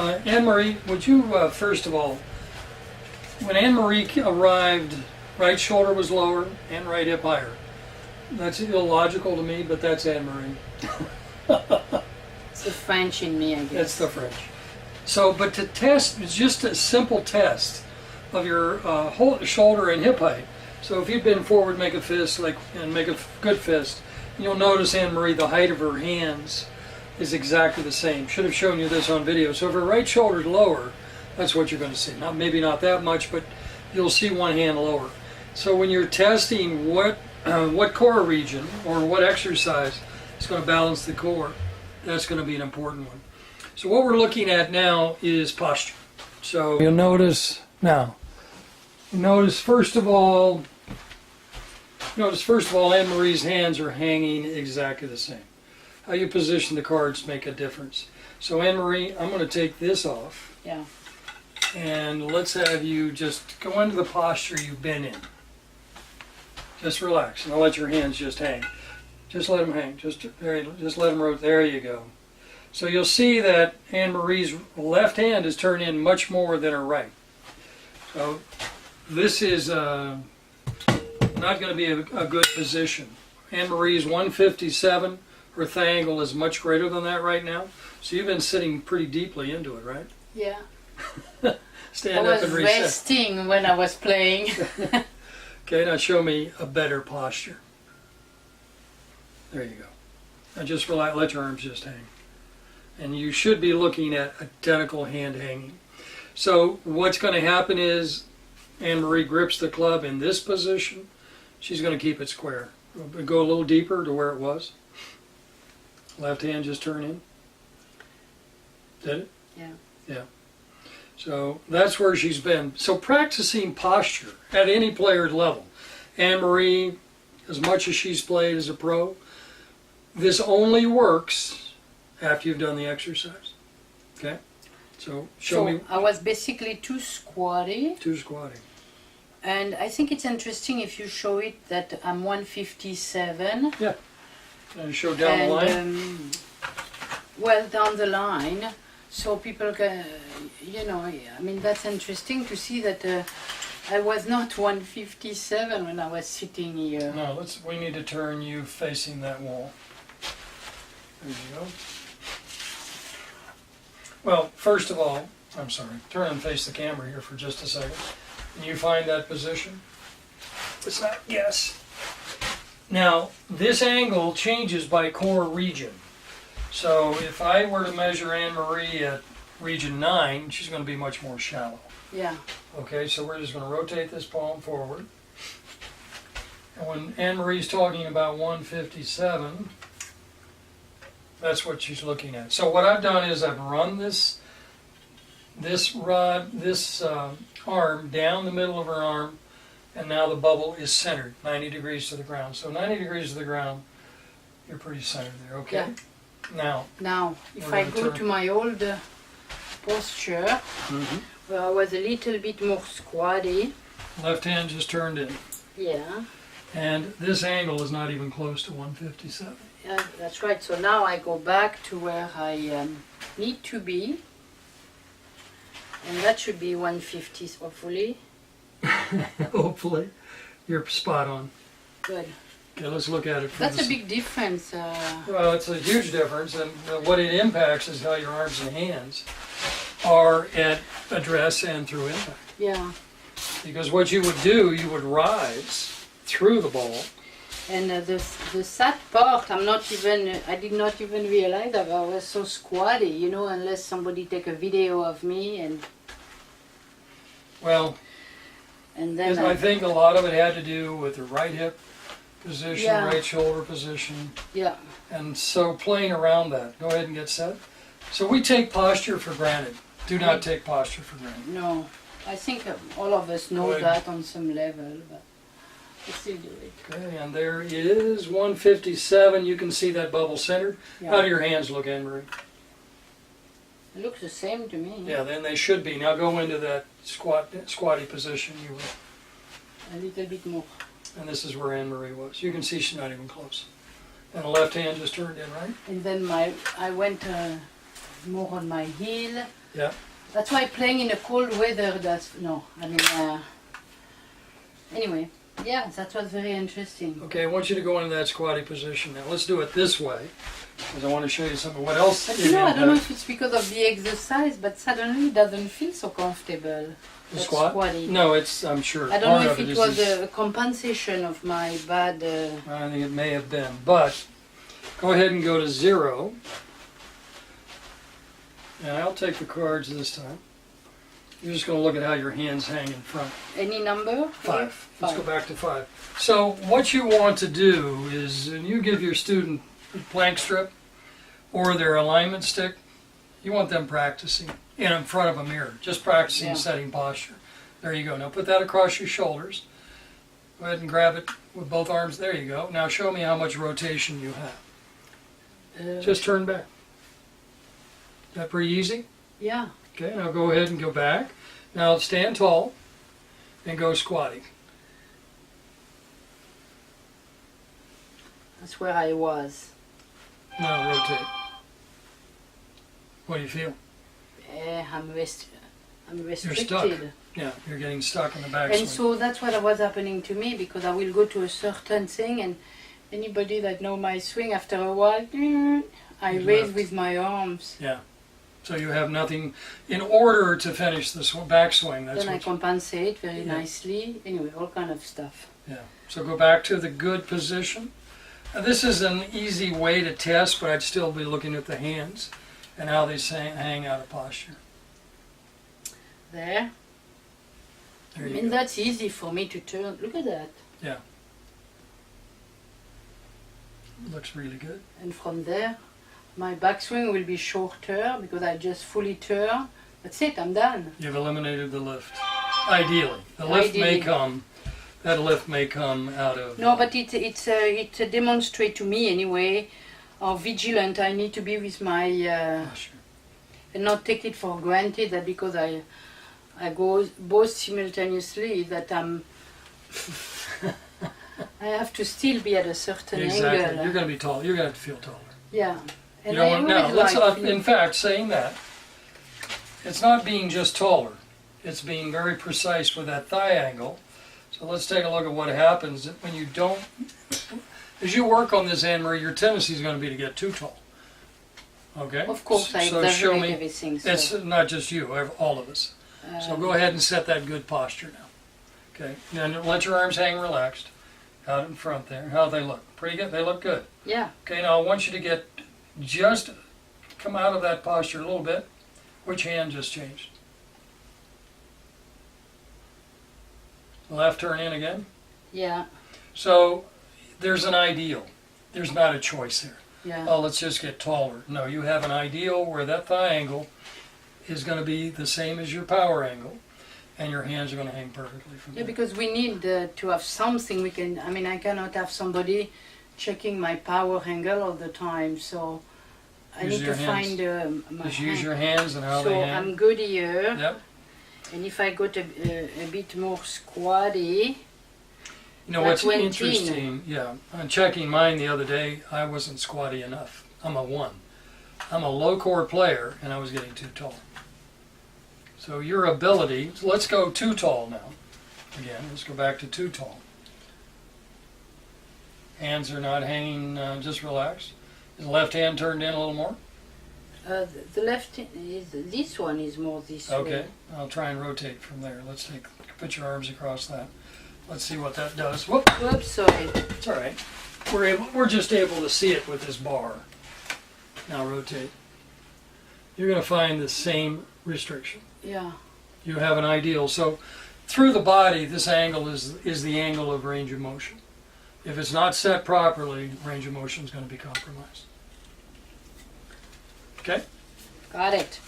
Anne-Marie, would you, first of all, when Anne-Marie arrived, right shoulder was lower and right hip higher. That's illogical to me, but that's Anne-Marie. It's the French in me, I guess. That's the French. So, but to test, it's just a simple test of your whole shoulder and hip height. So if you've been forward, make a fist, and make a good fist, you'll notice Anne-Marie, the height of her hands is exactly the same. Should have shown you this on video. So if her right shoulder is lower, that's what you're going to see. Maybe not that much, but you'll see one hand lower. So when you're testing what core region or what exercise is going to balance the core, that's going to be an important one. So what we're looking at now is posture. So you'll notice now. Notice first of all, Anne-Marie's hands are hanging exactly the same. How you position the cards make a difference. So Anne-Marie, I'm going to take this off. Yeah. And let's have you just go into the posture you've been in. Just relax, and I'll let your hands just hang. Just let them hang. Just let them rotate. There you go. So you'll see that Anne-Marie's left hand is turned in much more than her right. So this is not going to be a good position. Anne-Marie's 157. Her thigh angle is much greater than that right now. So you've been sitting pretty deeply into it, right? Yeah. Stand up and reset. I was resting when I was playing. Okay, now show me a better posture. There you go. Now just relax, let your arms just hang. And you should be looking at identical hand hanging. So what's going to happen is Anne-Marie grips the club in this position. She's going to keep it square. Go a little deeper to where it was. Left hand just turn in. Did it? Yeah. Yeah. So that's where she's been. So practicing posture at any player's level. Anne-Marie, as much as she's played as a pro, this only works after you've done the exercise. Okay? So show me. I was basically too squatty. Too squatty. And I think it's interesting if you show it that I'm 157. Yeah. And show down the line. Well, down the line. So people can, I mean, that's interesting to see that I was not 157 when I was sitting here. No, we need to turn you facing that wall. There you go. Well, first of all, I'm sorry, turn and face the camera here for just a second. Can you find that position? It's not, yes. Now, this angle changes by core region. So if I were to measure Anne-Marie at region 9, she's going to be much more shallow. Yeah. Okay, so we're just going to rotate this palm forward. And when Anne-Marie's talking about 157, that's what she's looking at. So what I've done is I've run this arm down the middle of her arm, and now the bubble is centered, 90 degrees to the ground. So 90 degrees to the ground, you're pretty centered there, okay? Yeah. Now, if I go to my old posture, where I was a little bit more squatty. Left hand just turned in. Yeah. And this angle is not even close to 157. Yeah, that's right. So now I go back to where I need to be. And that should be 150, hopefully. Hopefully. You're spot on. Good. Okay, let's look at it. That's a big difference. Well, it's a huge difference, and what it impacts is how your arms and hands are at address and through impact. Yeah. Because what you would do, you would rise through the ball. And the sad part, I did not even realize that I was so squatty, unless somebody take a video of me and. Well, and then I think a lot of it had to do with the right hip position, yeah. Right shoulder position. Yeah. And so playing around that. Go ahead and get set. So we take posture for granted. Do not take posture for granted. No. I think all of us know that on some level, but we still do it. Okay, and there is 157. You can see that bubble centered. Yeah. How do your hands look, Anne-Marie? It looks the same to me. Yeah, then they should be. Now go into that squatty position. You will. A little bit more. And this is where Anne-Marie was. You can see she's not even close. And the left hand just turned in, right? And then I went more on my heel. Yeah. That's why playing in the cold weather, anyway, yeah, that was very interesting. Okay, I want you to go into that squatty position now. Let's do it this way, because I want to show you something. What else? But I don't know if it's because of the exercise, but suddenly it doesn't feel so comfortable. The squat? Squatty. No, it's, I'm sure. I don't part know of if it is was this- a compensation of my bad... I think it may have been, but go ahead and go to 0. And I'll take the cards this time. You're just going to look at how your hands hang in front. Any number? 5. Let's go back to 5. So what you want to do is, and you give your student a plank strip or their alignment stick, you want them practicing in front of a mirror, just practicing setting posture. There you go. Now put that across your shoulders. Go ahead and grab it with both arms. There you go. Now show me how much rotation you have. Just turn back. Is that pretty easy? Yeah. Okay, now go ahead and go back. Now stand tall and go squatting. That's where I was. Now rotate. What do you feel? I'm restricted. You're stuck. Yeah, you're getting stuck in the backswing. And so that's what was happening to me, because I will go to a certain thing, and anybody that know my swing, after a while, I You raise left. with my arms. Yeah. So you have nothing in order to finish this backswing. That's Then I what. compensate very nicely. Anyway, all kind of stuff. Yeah. So go back to the good position. Now, this is an easy way to test, but I'd still be looking at the hands and how they hang out of posture. There. There I you mean, go. that's easy for me to turn. Look at that. Yeah. Looks really good. And from there, my backswing will be shorter because I just fully turn. That's it, I'm done. You've eliminated the lift. Ideally. The lift may Ideally. come. That lift may come out of... No, but it demonstrates to me anyway how vigilant I need to be with my posture. and not take it for granted that because I go both simultaneously that I have to still be at a certain Exactly. angle. You're going to be tall. You're going to have to feel taller. Yeah. And You don't I want, now, always let's, like in fact, saying that, it's not being just taller. It's being very precise with that thigh angle. So let's take a look at what happens when you don't... As you work on this, Anne-Marie, your tendency is going to be to get too tall. Okay? Of course, I So show exaggerate me. everything. So. It's not just you, all of us. So go ahead and set that good posture now. Okay? Now let your arms hang relaxed out in front there. How they look? Pretty good? They look good. Yeah. Okay, now I want you to get just come out of that posture a little bit. Which hand just changed? Left turn in again. Yeah. So there's an ideal. There's not a choice there. Yeah. Oh, let's just get taller. No, you have an ideal where that thigh angle is going to be the same as your power angle, and your hands are going to hang perfectly from Yeah, there. because we need to have something we can. I mean, I cannot have somebody checking my power angle all the time. So I Use need your to hands. find my Just use hand. your hands and how So they hang. I'm good here. Yep. And if I got a bit more squatty, You know That's what's when interesting? Yeah, on checking mine the other day, I wasn't squatty enough. I'm a 1. I'm a low core player, and I was getting too tall. So your ability, so let's go too tall now. Again, let's go back to too tall. Hands are not hanging, just relaxed. Is the left hand turned in a little more? the left is this one is more this way. Okay, I'll try and rotate from there. Let's put your arms across that. Let's see what that does. Whoop, Oops, sorry. it's all right. We're just able to see it with this bar. Now rotate. You're going to find the same restriction. Yeah. You have an ideal. So through the body, this angle is the angle of range of motion. If it's not set properly, range of motion is going to be compromised. Okay? Got it.